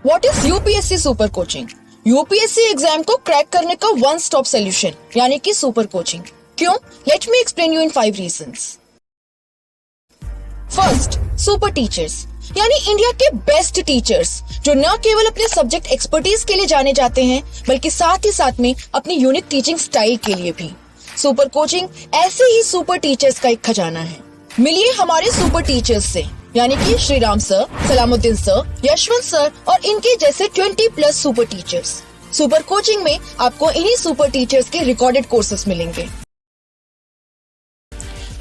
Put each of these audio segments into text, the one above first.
What is UPSC super coaching? UPSC exam को crack करने का वन स्टॉप सोल्यूशन यानी कि सुपर कोचिंग। क्यों? Let me explain you in 5 reasons. First, super teachers यानी India के बेस्ट टीचर्स जो न केवल अपने सब्जेक्ट एक्सपर्टीज के लिए जाने जाते हैं बल्कि साथ ही साथ में अपनी यूनिक टीचिंग स्टाइल के लिए भी। सुपर कोचिंग ऐसे ही सुपर टीचर्स का एक खजाना है। मिलिए हमारे सुपर टीचर्स से यानी कि Shriram sir, Salamuddin sir, Yashwant sir और इनके जैसे 20+ सुपर टीचर्स। सुपर कोचिंग में आपको इन्हीं सुपर टीचर्स के रिकॉर्डेड कोर्सेज मिलेंगे।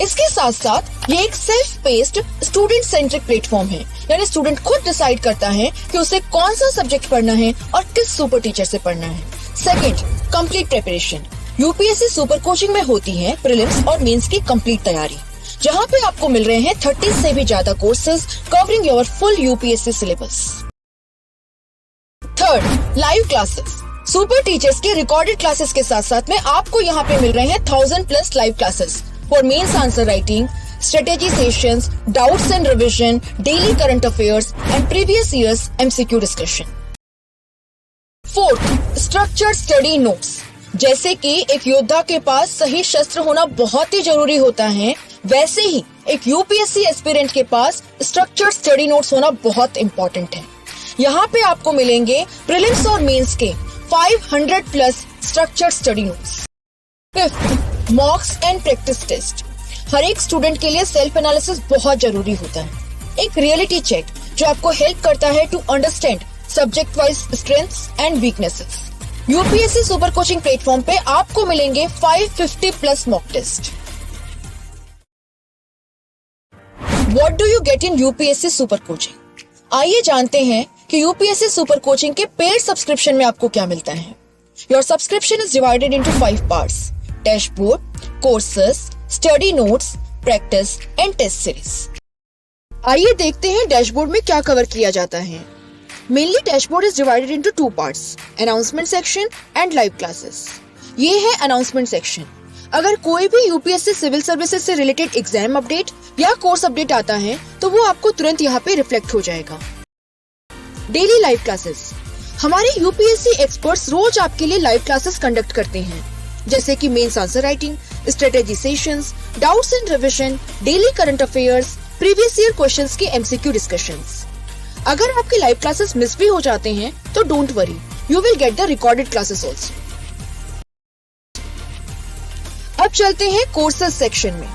इसके साथ साथ ये एक self paced student centric platform है, यानी स्टूडेंट खुद डिसाइड करता है कि उसे कौन सा सब्जेक्ट पढ़ना है और किस सुपर टीचर से पढ़ना है। Second, complete preparation. UPSC super coaching में होती है प्रीलिम्स और मेंस की कंप्लीट तैयारी, जहां पे आपको मिल रहे हैं 30 से भी ज्यादा courses covering your full UPSC syllabus. Third, live classes. Super teachers के रिकॉर्डेड क्लासेस के साथ साथ में आपको यहाँ पे मिल रहे हैं 1000+ live classes for mains answer writing, strategy sessions, doubts and revision, daily current affairs and previous years MCQ discussion. Fourth, structured study notes. जैसे कि एक योद्धा के पास सही शस्त्र होना बहुत ही जरूरी होता है, वैसे ही एक यूपीएससी एस्पिरेंट के पास स्ट्रक्चर्ड स्टडी नोट्स होना बहुत इंपॉर्टेंट है। यहाँ पे आपको मिलेंगे प्रीलिम्स और मेंस के 500+ structured study notes. Fifth, mocks and practice test. हर एक स्टूडेंट के लिए सेल्फ एनालिसिस बहुत जरूरी होता है, एक रियलिटी चेक जो आपको हेल्प करता है to understand subject wise strengths and weaknesses. UPSC super coaching platform पे आपको मिलेंगे 550+ mock test. What do you get in UPSC super coaching? आइए जानते हैं कि यूपीएससी सुपर कोचिंग के पेड सब्सक्रिप्शन में आपको क्या मिलता है। Your subscription is divided into 5 parts: dashboard, courses, study notes, practice and test series. आइए देखते हैं डैशबोर्ड में क्या कवर किया जाता है। Mainly dashboard is divided into 2 parts: announcement section and live classes. ये है अनाउंसमेंट सेक्शन। अगर कोई भी यूपीएससी सिविल सर्विसेज से रिलेटेड एग्जाम अपडेट या कोर्स अपडेट आता है तो वो आपको तुरंत यहाँ पे रिफ्लेक्ट हो जाएगा। Daily live classes. हमारे यूपीएससी एक्सपर्ट्स रोज आपके लिए लाइव क्लासेस कंडक्ट करते हैं, जैसे कि mains answer writing, strategy sessions, doubts and revision, daily current affairs, previous year questions के एमसीक्यू डिस्कशंस। अगर आपके लाइव क्लासेस मिस भी हो जाते हैं तो don't worry, you will get the recorded classes also. अब चलते हैं कोर्सेज सेक्शन में।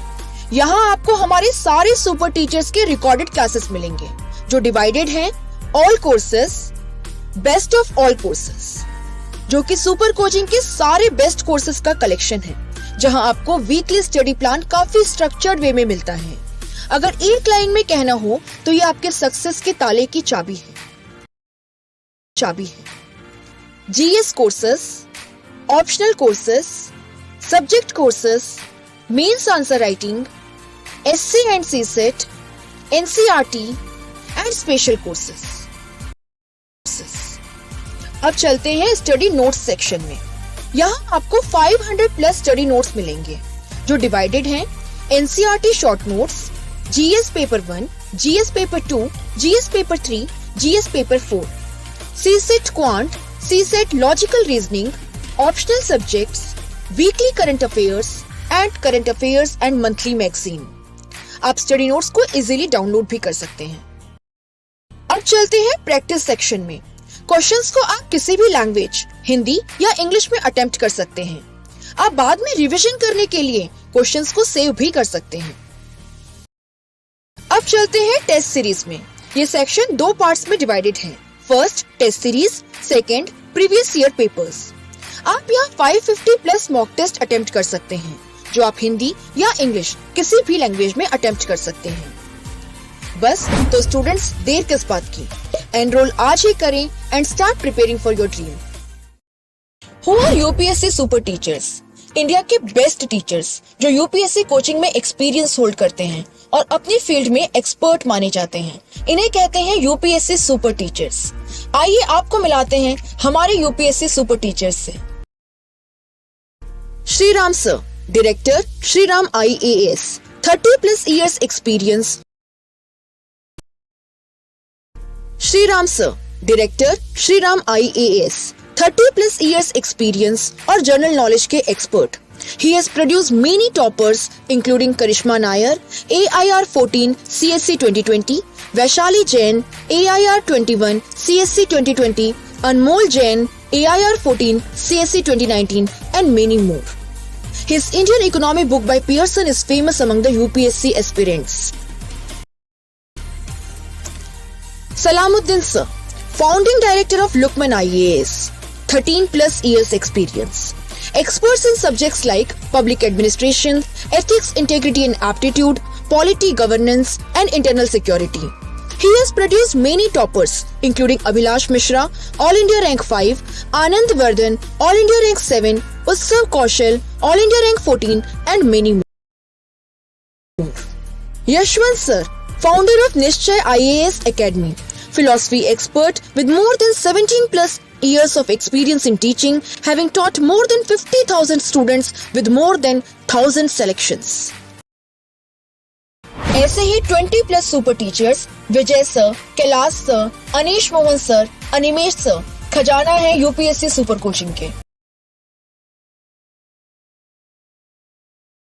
यहाँ आपको हमारे सारे सुपर टीचर्स के रिकॉर्डेड क्लासेस मिलेंगे जो डिवाइडेड हैं all courses, best of all courses, जो कि सुपर कोचिंग के सारे बेस्ट कोर्सेज का कलेक्शन है, जहां आपको वीकली स्टडी प्लान काफी स्ट्रक्चर्ड वे में मिलता है। अगर एक लाइन में कहना हो तो ये आपके सक्सेस के ताले की चाबी है। GS courses, optional courses, subject courses, mains answer writing, SA and CSAT, NCERT and special courses. अब चलते हैं स्टडी नोट्स सेक्शन में। यहाँ आपको 500+ स्टडी नोट्स मिलेंगे जो डिवाइडेड हैं NCERT short notes, GS paper 1, GS paper 2, GS paper 3, GS paper 4, CSAT quant, CSAT logical reasoning, optional subjects, weekly current affairs and monthly magazine. आप स्टडी नोट्स को easily download भी कर सकते हैं। अब चलते हैं प्रैक्टिस सेक्शन में। क्वेश्चंस को आप किसी भी लैंग्वेज, हिंदी या इंग्लिश में अटेम्प्ट कर सकते हैं। आप बाद में रिवीजन करने के लिए क्वेश्चंस को सेव भी कर सकते हैं। अब चलते हैं टेस्ट सीरीज में। ये सेक्शन 2 पार्ट्स में डिवाइडेड है। First, test series, second, previous year papers. आप यहाँ 550+ मॉक टेस्ट अटेम्प्ट कर सकते हैं जो आप हिंदी या इंग्लिश किसी भी लैंग्वेज में अटेम्प्ट कर सकते हैं। बस तो स्टूडेंट्स, देर किस बात की, एनरोल आज ही करें and start preparing for your dream. Who are UPSC super teachers? India के बेस्ट टीचर्स जो यूपीएससी कोचिंग में एक्सपीरियंस होल्ड करते हैं और अपनी फील्ड में एक्सपर्ट माने जाते हैं। इन्हें कहते हैं यूपीएससी सुपर टीचर्स। आइए आपको मिलाते हैं हमारे यूपीएससी सुपर टीचर्स से। Shriram sir, director Shriram IAS, 30+ years experience। Shriram sir, director Shriram IAS, 30+ years experience और जनरल नॉलेज के expert. He has produced many toppers including Karishma Nair, AIR 14 CSC 2020, Vaishali Jain, AIR 21 CSC 2020, Anmol Jain, AIR 14 CSC 2019 and many more. His Indian Economy book by Pearson is famous among the UPSC aspirants. Salamuddin Sir, Founding Director of Lukman IAS, 13+ years experience. Experts in subjects like public administration, ethics, integrity and aptitude, polity, governance and internal security. He has produced many toppers including Abhilash Mishra, All India Rank 5, Anand Vardhan, All India Rank 7, Utsav Kaushal, All India Rank 14 and many more. Yashwant Sir, founder of Nishchay IAS Academy, philosophy expert with more than 17+ years of experience in teaching, having taught more than 50,000 students with more than 1,000 selections. ऐसे ही 20+ super teachers Vijay sir, Kailash sir, Anish Mohan sir, Animesh sir खजाना है UPSC super coaching के.